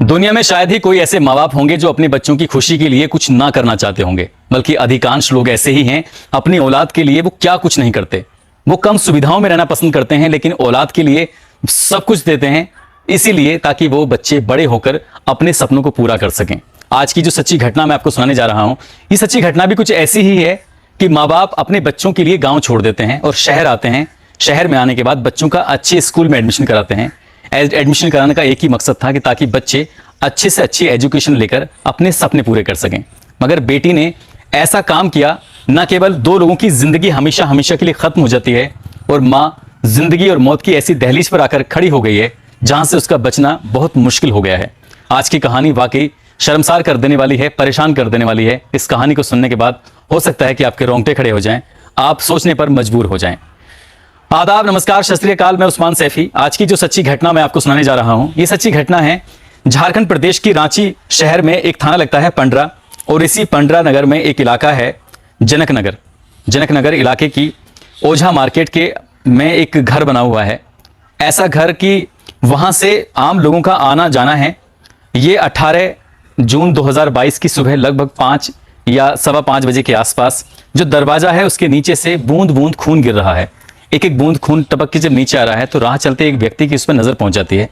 दुनिया में शायद ही कोई ऐसे माँ बाप होंगे जो अपने बच्चों की खुशी के लिए कुछ ना करना चाहते होंगे, बल्कि अधिकांश लोग ऐसे ही हैं। अपनी औलाद के लिए वो क्या कुछ नहीं करते। वो कम सुविधाओं में रहना पसंद करते हैं, लेकिन औलाद के लिए सब कुछ देते हैं, इसीलिए ताकि वो बच्चे बड़े होकर अपने सपनों को पूरा कर सकें। आज की जो सच्ची घटना मैं आपको सुनाने जा रहा हूं, ये सच्ची घटना भी कुछ ऐसी ही है कि माँ बाप अपने बच्चों के लिए गांव छोड़ देते हैं और शहर आते हैं। शहर में आने के बाद बच्चों का अच्छे स्कूल में एडमिशन कराते हैं। एडमिशन कराने का एक ही मकसद था कि ताकि बच्चे अच्छे से अच्छी एजुकेशन लेकर अपने सपने पूरे कर सकें। मगर बेटी ने ऐसा काम किया, न केवल दो लोगों की जिंदगी हमेशा हमेशा के लिए खत्म हो जाती है, और माँ जिंदगी और मौत की ऐसी दहलीज पर आकर खड़ी हो गई है जहां से उसका बचना बहुत मुश्किल हो गया है। आज की कहानी वाकई शर्मसार कर देने वाली है, परेशान कर देने वाली है। इस कहानी को सुनने के बाद हो सकता है कि आपके रोंगटे खड़े हो जाएं, आप सोचने पर मजबूर हो जाएं। आदाब, नमस्कार, सत श्री अकाल। मैं उस्मान सैफी। आज की जो सच्ची घटना मैं आपको सुनाने जा रहा हूं, ये सच्ची घटना है झारखंड प्रदेश की रांची शहर में एक थाना लगता है पंडरा, और इसी पंडरा नगर में एक इलाका है जनक नगर। जनक नगर इलाके की ओझा मार्केट के में एक घर बना हुआ है। ऐसा घर कि वहां से आम लोगों का आना जाना है। ये 18 जून 2022 की सुबह लगभग 5 या सवा 5 बजे के आसपास जो दरवाजा है उसके नीचे से बूंद बूंद खून गिर रहा है। एक एक बूंद खून टपक के जब नीचे आ रहा है तो राह चलते एक व्यक्ति की उस पर नजर पहुंच जाती है।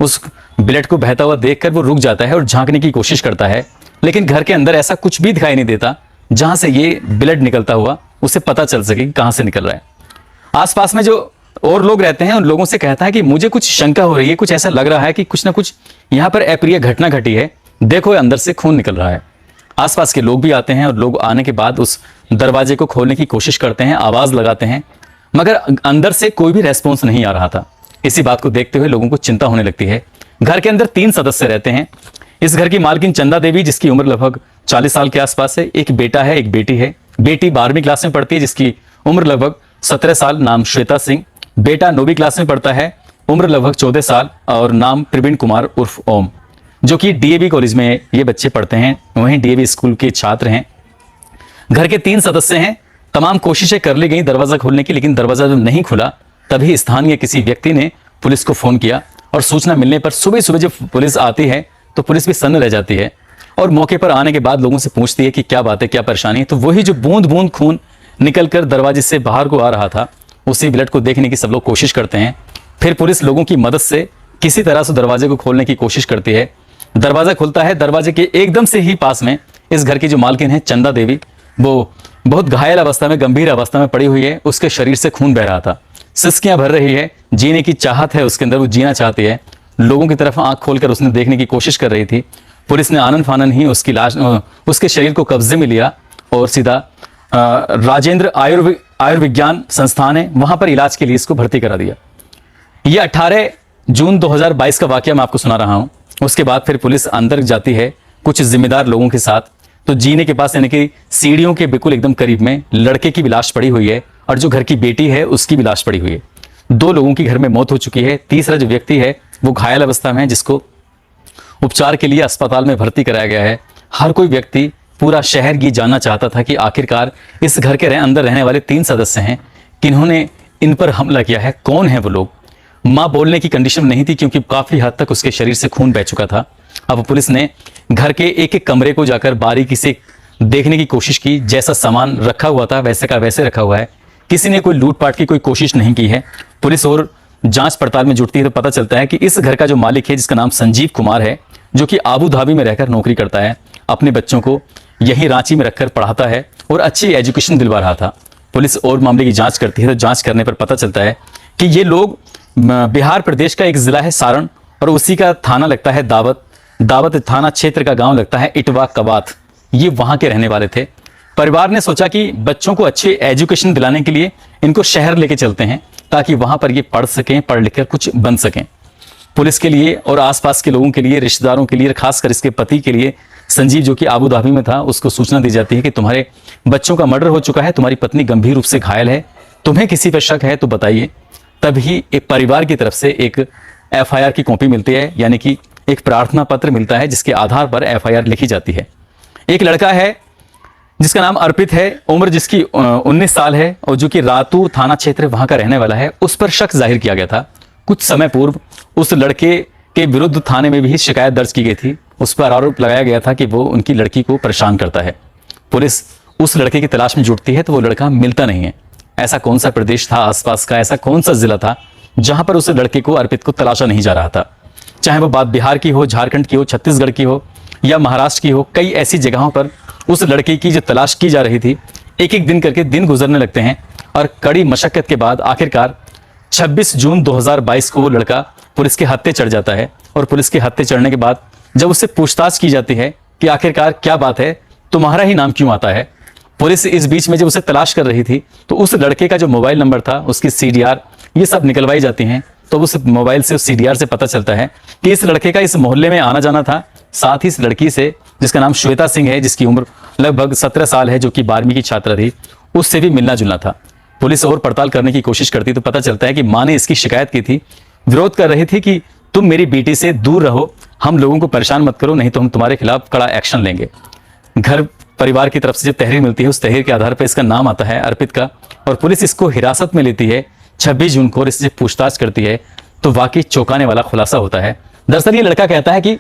उस ब्लड को बहता हुआ देखकर वो रुक जाता है और झांकने की कोशिश करता है, लेकिन घर के अंदर ऐसा कुछ भी दिखाई नहीं देता जहां से ये ब्लड निकलता हुआ उसे पता चल सके कि कहां से निकल रहा है। आसपास में जो और लोग रहते हैं उन लोगों से कहता है कि मुझे कुछ शंका हो रही है, कुछ ऐसा लग रहा है कि कुछ ना कुछ यहाँ पर अप्रिय घटना घटी है, देखो अंदर से खून निकल रहा है। आसपास के लोग भी आते हैं और लोग आने के बाद उस दरवाजे को खोलने की कोशिश करते हैं, आवाज लगाते हैं, मगर अंदर से कोई भी रेस्पॉन्स नहीं आ रहा था। इसी बात को देखते हुए लोगों को चिंता होने लगती है। घर के अंदर 3 सदस्य रहते हैं। इस घर की मालकिन चंदा देवी, जिसकी उम्र लगभग 40 साल के आसपास है। एक बेटा है, एक बेटी है। बेटी 12वीं क्लास में पढ़ती है, जिसकी उम्र लगभग 17 साल, नाम श्वेता सिंह। बेटा 9वीं क्लास में पढ़ता है, उम्र लगभग 14 साल और नाम प्रवीण कुमार उर्फ ओम, जो कि डीएवी कॉलेज में ये बच्चे पढ़ते हैं, वहीं डीएवी स्कूल के छात्र हैं। घर के 3 सदस्य हैं। तमाम कोशिशें कर ली गई दरवाजा खोलने की, लेकिन दरवाजा जब नहीं खुला तभी स्थानीय किसी व्यक्ति ने पुलिस को फोन किया, और सूचना मिलने पर सुबह सुबह जब पुलिस आती है तो पुलिस भी सन्न रह जाती है और मौके पर आने के बाद लोगों से पूछती है कि क्या बात है, क्या परेशानी है। तो वही जो बूंद बूंद खून निकलकर दरवाजे से बाहर को आ रहा था, उसी ब्लड को देखने की सब लोग कोशिश करते हैं। फिर पुलिस लोगों की मदद से किसी तरह से दरवाजे को खोलने की कोशिश करती है। दरवाजा खुलता है। दरवाजे के एकदम से ही पास में इस घर की जो मालकिन है चंदा देवी, वो बहुत घायल अवस्था में, गंभीर अवस्था में पड़ी हुई है। उसके शरीर से खून बह रहा था, सिसकियां भर रही है, जीने की चाहत है उसके अंदर, वो जीना चाहती है। लोगों की तरफ आंख खोलकर उसने देखने की कोशिश कर रही थी। पुलिस ने आनन फानन ही उसकी लाश, उसके शरीर को कब्जे में लिया और सीधा राजेंद्र आयुर्विज्ञान संस्थान है, वहां पर इलाज के लिए इसको भर्ती करा दिया। यह 18 जून 2022 का वाकया मैं आपको सुना रहा हूं। उसके बाद फिर पुलिस अंदर जाती है कुछ जिम्मेदार लोगों के साथ। तो जीने के पास यानी कि सीढ़ियों के बिल्कुल एकदम करीब में लड़के की भी लाश पड़ी हुई है, और जो घर की बेटी है उसकी भी लाश पड़ी हुई है। 2 लोगों की घर में मौत हो चुकी है। तीसरा जो व्यक्ति है वो घायल अवस्था में है, जिसको उपचार के लिए अस्पताल में भर्ती कराया गया है। हर कोई व्यक्ति, पूरा शहर ये जानना चाहता था कि आखिरकार इस घर के अंदर रहने वाले 3 सदस्य हैं, किन्होंने इन पर हमला किया है, कौन है वो लोग। मां बोलने की कंडीशन नहीं थी क्योंकि काफी हद तक उसके शरीर से खून बह चुका था। अब पुलिस ने घर के एक एक कमरे को जाकर बारीकी से देखने की कोशिश की। जैसा सामान रखा हुआ था वैसे का वैसे रखा हुआ है। किसी ने कोई लूटपाट की कोई कोशिश नहीं की है। पुलिस और जांच पड़ताल में जुटती है तो पता चलता है कि इस घर का जो मालिक है, जिसका नाम संजीव कुमार है, जो कि आबू धाबी में रहकर नौकरी करता है, अपने बच्चों को यहीं रांची में रखकर पढ़ाता है और अच्छी एजुकेशन दिलवा रहा था। पुलिस और मामले की जांच करती है तो जांच करने पर पता चलता है कि ये लोग बिहार प्रदेश का एक जिला है सारण, और उसी का थाना लगता है दावत थाना क्षेत्र का गांव लगता है इटवा कबात। ये वहां के रहने वाले थे। परिवार ने सोचा कि बच्चों को अच्छी एजुकेशन दिलाने के लिए इनको शहर लेके चलते हैं, ताकि वहां पर ये पढ़ सकें, पढ़ लिखकर कुछ बन सकें। पुलिस के लिए और आसपास के लोगों के लिए, रिश्तेदारों के लिए, खासकर इसके पति के लिए, संजीव जो कि आबू धाबी में था, उसको सूचना दी जाती है कि तुम्हारे बच्चों का मर्डर हो चुका है, तुम्हारी पत्नी गंभीर रूप से घायल है, तुम्हें किसी पर शक है तो बताइए। तभी एक परिवार की तरफ से एक एफआईआर की कॉपी मिलती है, यानी कि एक प्रार्थना पत्र मिलता है, जिसके आधार पर एफआईआर लिखी जाती है। एक लड़का है जिसका नाम अर्पित है, उम्र जिसकी 19 साल है, और जो कि रातू थाना क्षेत्र वहां का रहने वाला है। उस पर शक जाहिर किया गया था। कुछ समय पूर्व उस लड़के के विरुद्ध थाने में भी शिकायत दर्ज की गई थी। उस पर आरोप लगाया गया था कि वो उनकी लड़की को परेशान करता है। पुलिस उस लड़के की तलाश में जुटती है तो वो लड़का मिलता नहीं है। ऐसा कौन सा प्रदेश था आसपास का, ऐसा कौन सा जिला था जहां पर उस लड़के को, अर्पित को तलाशा नहीं जा रहा था। चाहे वो बात बिहार की हो, झारखंड की हो, छत्तीसगढ़ की हो या महाराष्ट्र की हो, कई ऐसी जगहों पर उस लड़के की जो तलाश की जा रही थी, एक एक दिन करके दिन गुजरने लगते हैं और कड़ी मशक्कत के बाद आखिरकार 26 जून 2022 को वो लड़का पुलिस के हत्थे चढ़ जाता है। और पुलिस के हत्थे चढ़ने के बाद जब उससे पूछताछ की जाती है कि आखिरकार क्या बात है, तुम्हारा ही नाम क्यों आता है, पुलिस इस बीच में जब उसे तलाश कर रही थी तो उस लड़के का जो मोबाइल नंबर था, उसकी सीडीआर, ये सब निकलवाई जाती हैं। तो उस मोबाइल से, उस सीडीआर से पता चलता है कि इस लड़के का इस मोहल्ले में आना जाना था। साथ ही इस लड़की से, जिसका नाम श्वेता सिंह है, जिसकी उम्र लगभग 17 साल है, जो कि 12वीं की छात्रा थी, उससे भी मिलना जुलना था। पुलिस और पड़ताल करने की कोशिश करती तो पता चलता है कि मां ने इसकी शिकायत की थी, विरोध कर रही थी कि तुम मेरी बेटी से दूर रहो, हम लोगों को परेशान मत करो, नहीं तो हम तुम्हारे खिलाफ कड़ा एक्शन लेंगे। घर परिवार की तरफ से जब तहरीर मिलती है, उस तहरीर के आधार पर इसका नाम आता है अर्पित का, और पुलिस इसको हिरासत में लेती है 26 जून को और इससे पूछताछ करती है तो वाकई चौंकाने वाला खुलासा होता है। दरअसल ये लड़का कहता है कि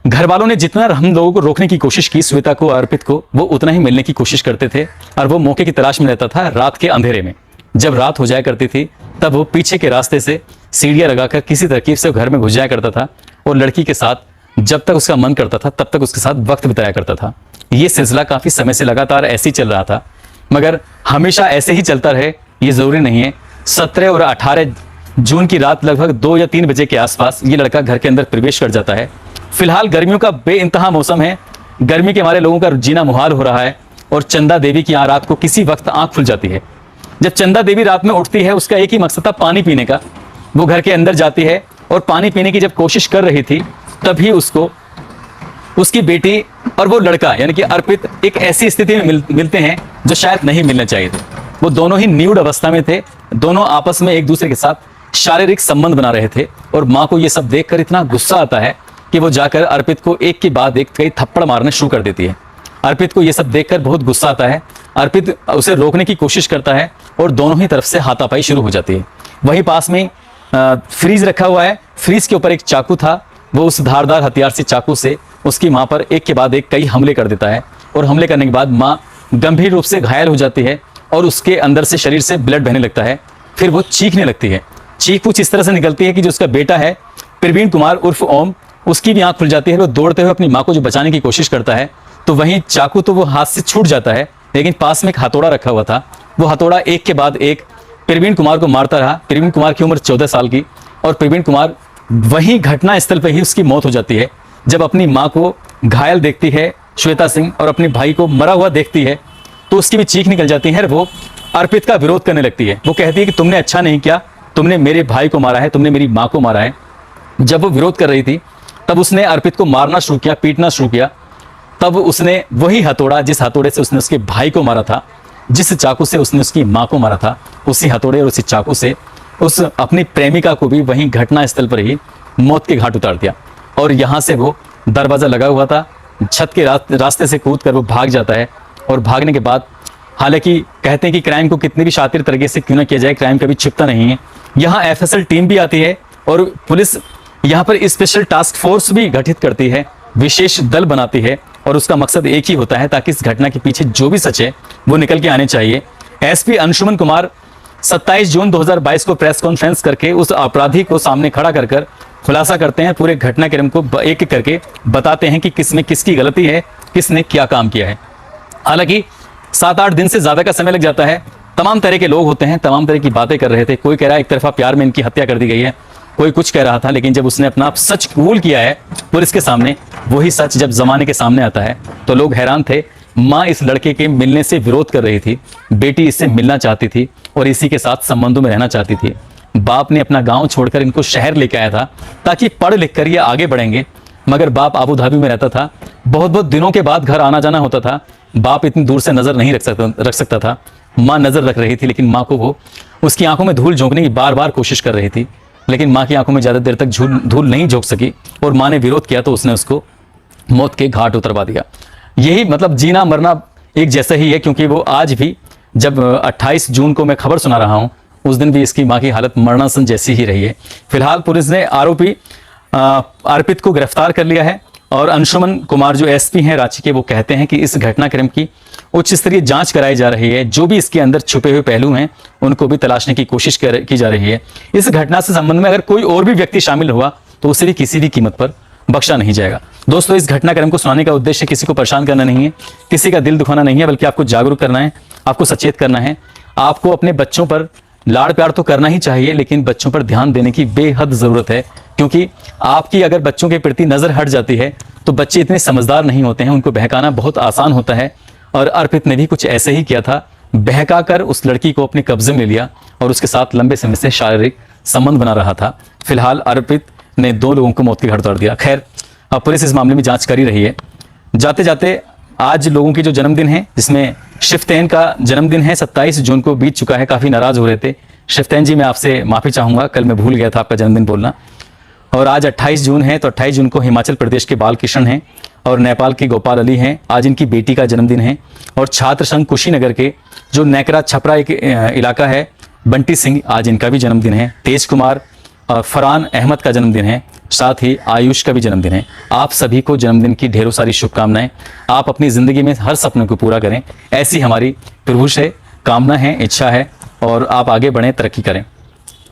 घर वालों ने जितना हम लोगों को रोकने की कोशिश की, श्वेता को, अर्पित को, वो उतना ही मिलने की कोशिश करते थे और वो मौके की तलाश में रहता था रात के अंधेरे में। जब रात हो जाया करती थी तब वो पीछे के रास्ते से सीढ़ियां लगाकर किसी तरकीब से घर में घुस जाया करता था और लड़की के साथ जब तक उसका मन करता था तब तक उसके साथ वक्त बिताया करता था। ये सिलसिला काफी समय से लगातार ऐसे ही चल रहा था, मगर हमेशा ऐसे ही चलता रहे ये जरूरी नहीं है। 17 और 18 जून की रात लगभग 2 या 3 बजे के आसपास ये लड़का घर के अंदर प्रवेश कर जाता है। फिलहाल गर्मियों का बेइंतहा मौसम है, गर्मी के मारे लोगों का जीना मुहाल हो रहा है और चंदा देवी की यहाँ रात को किसी वक्त आंख खुल जाती है। जब चंदा देवी रात में उठती है, उसका एक ही मकसद था पानी पीने का। वो घर के अंदर जाती है और पानी पीने की जब कोशिश कर रही थी तभी उसको उसकी बेटी और वो लड़का यानी कि अर्पित एक ऐसी स्थिति में मिलते हैं जो शायद नहीं मिलने चाहिए थे। वो दोनों ही न्यूड अवस्था में थे, दोनों आपस में एक दूसरे के साथ शारीरिक संबंध बना रहे थे और माँ को ये सब देखकर इतना गुस्सा आता है कि वो जाकर अर्पित को एक के बाद एक कई थप्पड़ मारने शुरू कर देती है। अर्पित को यह सब देखकर बहुत गुस्सा आता है। अर्पित उसे रोकने की कोशिश करता है और दोनों ही तरफ से हाथापाई शुरू हो जाती है। वहीं पास में फ्रीज रखा हुआ है, फ्रीज के ऊपर एक चाकू था। वो उस धारदार हथियार से, चाकू से उसकी मां पर एक के बाद एक कई हमले कर देता है और हमले करने के बाद मां गंभीर रूप से घायल हो जाती है और उसके अंदर से, शरीर से ब्लड बहने लगता है। फिर वो चीखने लगती है। चीख कुछ इस तरह से निकलती है कि जो उसका बेटा है प्रवीण कुमार उर्फ ओम, उसकी भी आंख खुल जाती है। वो दौड़ते हुए अपनी मां को जो बचाने की कोशिश करता है तो वहीं चाकू तो वो हाथ से छूट जाता है, लेकिन पास में एक हथौड़ा रखा हुआ था। वो हथौड़ा एक के बाद एक प्रवीण कुमार को मारता रहा। प्रवीण कुमार की उम्र 14 साल की और प्रवीण कुमार वहीं घटना स्थल पर ही उसकी मौत हो जाती है। जब अपनी मां को घायल देखती है श्वेता सिंह और अपने भाई को मरा हुआ देखती है तो उसकी भी चीख निकल जाती है। वो अर्पित का विरोध करने लगती है। वो कहती है कि तुमने अच्छा नहीं किया, तुमने मेरे भाई को मारा है, तुमने मेरी मां को मारा है। जब वो विरोध कर रही थी तब उसने अर्पित को मारना शुरू किया, पीटना शुरू किया। तब उसने वही हथौड़ा, जिस हथौड़े से उसने उसके भाई को मारा था, जिस चाकू से उसने उसकी मां को मारा था, उसी हथौड़े और उसी चाकू से उस अपनी प्रेमिका को भी वहीं घटना स्थल पर ही मौत के घाट उतार दिया। और यहाँ से वो दरवाजा लगा हुआ था, छत के रास्ते से कूद कर वो भाग जाता है। और भागने के बाद, हालांकि कहते हैं कि क्राइम को कितनी भी शातिर तरीके से क्यों ना किया जाए, क्राइम कभी छिपता नहीं है। यहाँ एफएसएल टीम भी आती है और पुलिस यहाँ पर स्पेशल टास्क फोर्स भी गठित करती है, विशेष दल बनाती है और उसका मकसद एक ही होता है ताकि इस घटना के पीछे जो भी सच है वो निकल के आने चाहिए। एसपी अंशुमन कुमार 27 जून 2022 को प्रेस कॉन्फ्रेंस करके उस अपराधी को सामने खड़ा कर खुलासा करते हैं, पूरे घटनाक्रम को एक एक करके बताते हैं कि किसमें किसकी गलती है, किसने क्या काम किया है। हालांकि 7-8 दिन से ज्यादा का समय लग जाता है। तमाम तरह के लोग होते हैं, तमाम तरह की बातें कर रहे थे। कोई कह रहा है एक तरफा प्यार में इनकी हत्या कर दी गई है, कोई कुछ कह रहा था, लेकिन जब उसने अपना सच कबूल किया है पुलिस के सामने, वही सच जब जमाने के सामने आता है तो लोग हैरान थे। माँ इस लड़के के मिलने से विरोध कर रही थी, बेटी इससे मिलना चाहती थी और इसी के साथ संबंधों में रहना चाहती थी। बाप ने अपना गांव छोड़कर इनको शहर लेके आया था ताकि पढ़ लिख कर ये आगे बढ़ेंगे, मगर बाप आबू धाबी में रहता था। बहुत बहुत दिनों के बाद घर आना जाना होता था। बाप इतनी दूर से नजर नहीं रख सकता था। माँ नजर रख रही थी, लेकिन माँ को वो उसकी आंखों में धूल झोंकने की बार बार कोशिश कर रही थी, लेकिन माँ की आंखों में ज्यादा देर तक धूल नहीं झोंक सकी और माँ ने विरोध किया तो उसने उसको मौत के घाट उतरवा दिया। यही मतलब जीना मरना एक जैसा ही है, क्योंकि वो आज भी, जब 28 जून को मैं खबर सुना रहा हूं, उस दिन भी इसकी मां की हालत मरणासन जैसी ही रही है। फिलहाल पुलिस ने आरोपी अर्पित को गिरफ्तार कर लिया है और अंशुमन कुमार जो एसपी हैं रांची के, वो कहते हैं कि इस घटनाक्रम की उच्च स्तरीय जांच कराई जा रही है। जो भी इसके अंदर छुपे हुए पहलू हैं उनको भी तलाशने की कोशिश की जा रही है। इस घटना से संबंध में अगर कोई और भी व्यक्ति शामिल हुआ तो उसे भी किसी भी कीमत पर बख्शा नहीं जाएगा। दोस्तों, इस घटनाक्रम को सुनाने का उद्देश्य किसी को परेशान करना नहीं है, किसी का दिल दुखाना नहीं है, बल्कि आपको जागरूक करना है, आपको सचेत करना है। आपको अपने बच्चों पर लाड़ प्यार तो करना ही चाहिए, लेकिन बच्चों पर ध्यान देने की बेहद जरूरत है, क्योंकि आपकी अगर बच्चों के प्रति नजर हट जाती है तो बच्चे इतने समझदार नहीं होते हैं, उनको बहकाना बहुत आसान होता है। और अर्पित ने भी कुछ ऐसे ही किया था, बहकाकर उस लड़की को अपने कब्जे में लिया और उसके साथ लंबे समय से शारीरिक संबंध बना रहा था। फिलहाल अर्पित ने 2 लोगों को मौत के घाट उतार दिया। खैर, अब पुलिस इस मामले में जांच कर ही रही है। जाते जाते आज लोगों की जो जन्मदिन है, जिसमें शिफ्तैन का जन्मदिन है, 27 जून को बीत चुका है। काफी नाराज हो रहे थे शिफ्तैन जी, मैं आपसे माफी चाहूंगा, कल मैं भूल गया था आपका जन्मदिन बोलना। और आज 28 जून है, तो 28 जून को हिमाचल प्रदेश के बालकृष्ण हैं और नेपाल के गोपाल अली हैं, आज इनकी बेटी का जन्मदिन है। और छात्र संघ कुशीनगर के जो नेकरा छपरा एक इलाका है, बंटी सिंह, आज इनका भी जन्मदिन है। तेज कुमार और फरहान अहमद का जन्मदिन है, साथ ही आयुष का भी जन्मदिन है। आप सभी को जन्मदिन की ढेरों सारी शुभकामनाएं। आप अपनी जिंदगी में हर सपने को पूरा करें, ऐसी हमारी प्रभु से कामना है, इच्छा है, और आप आगे बढ़ें, तरक्की करें।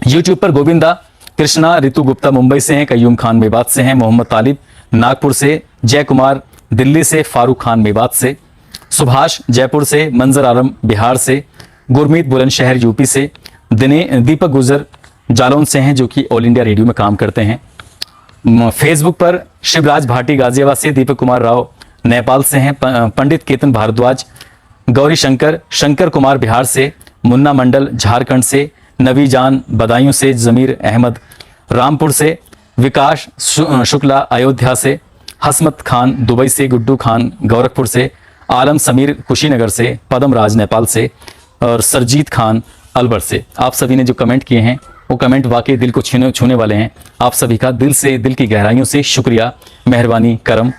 यूट्यूब पर गोविंदा कृष्णा, रितु गुप्ता मुंबई से हैं, कयूम खान मेवात से हैं, मोहम्मद तालिब नागपुर से, जय कुमार दिल्ली से, फारूक खान मेवात से, सुभाष जयपुर से, मंजर आलम बिहार से, गुरमीत बुलंदशहर यूपी से, दीपक गुजर जालौन से हैं, जो कि ऑल इंडिया रेडियो में काम करते हैं। फेसबुक पर शिवराज भाटी गाजियाबाद से, दीपक कुमार राव नेपाल से हैं, पंडित केतन भारद्वाज गौरी शंकर कुमार बिहार से, मुन्ना मंडल झारखंड से, नबी जान बदायूं से, जमीर अहमद रामपुर से, विकास शुक्ला अयोध्या से, हसमत खान दुबई से, गुड्डू खान गोरखपुर से, आलम समीर कुशीनगर से, पदम राज नेपाल से और सरजीत खान अलवर से। आप सभी ने जो कमेंट किए हैं वो कमेंट वाकई दिल को छूने वाले हैं। आप सभी का दिल से, दिल की गहराइयों से शुक्रिया, मेहरबानी, करम।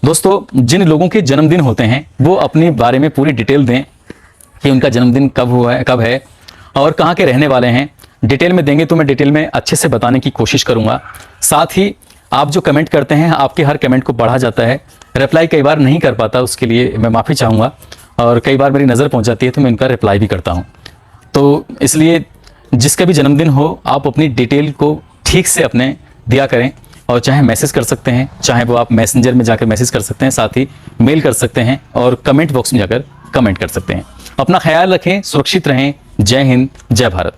दोस्तों, जिन लोगों के जन्मदिन होते हैं वो अपने बारे में पूरी डिटेल दें कि उनका जन्मदिन कब हुआ है, कब है और कहाँ के रहने वाले हैं। डिटेल में देंगे तो मैं डिटेल में अच्छे से बताने की कोशिश करूँगा। साथ ही आप जो कमेंट करते हैं, आपके हर कमेंट को पढ़ा जाता है, रिप्लाई कई बार नहीं कर पाता, उसके लिए मैं माफ़ी चाहूँगा। और कई बार मेरी नज़र पहुँच जाती है तो मैं उनका रिप्लाई भी करता हूँ। तो इसलिए जिसका भी जन्मदिन हो, आप अपनी डिटेल को ठीक से अपने दिया करें, और चाहे मैसेज कर सकते हैं, चाहे वो आप मैसेंजर में जाकर मैसेज कर सकते हैं, साथ ही मेल कर सकते हैं और कमेंट बॉक्स में जाकर कमेंट कर सकते हैं। अपना ख्याल रखें, सुरक्षित रहें। जय हिंद, जय भारत।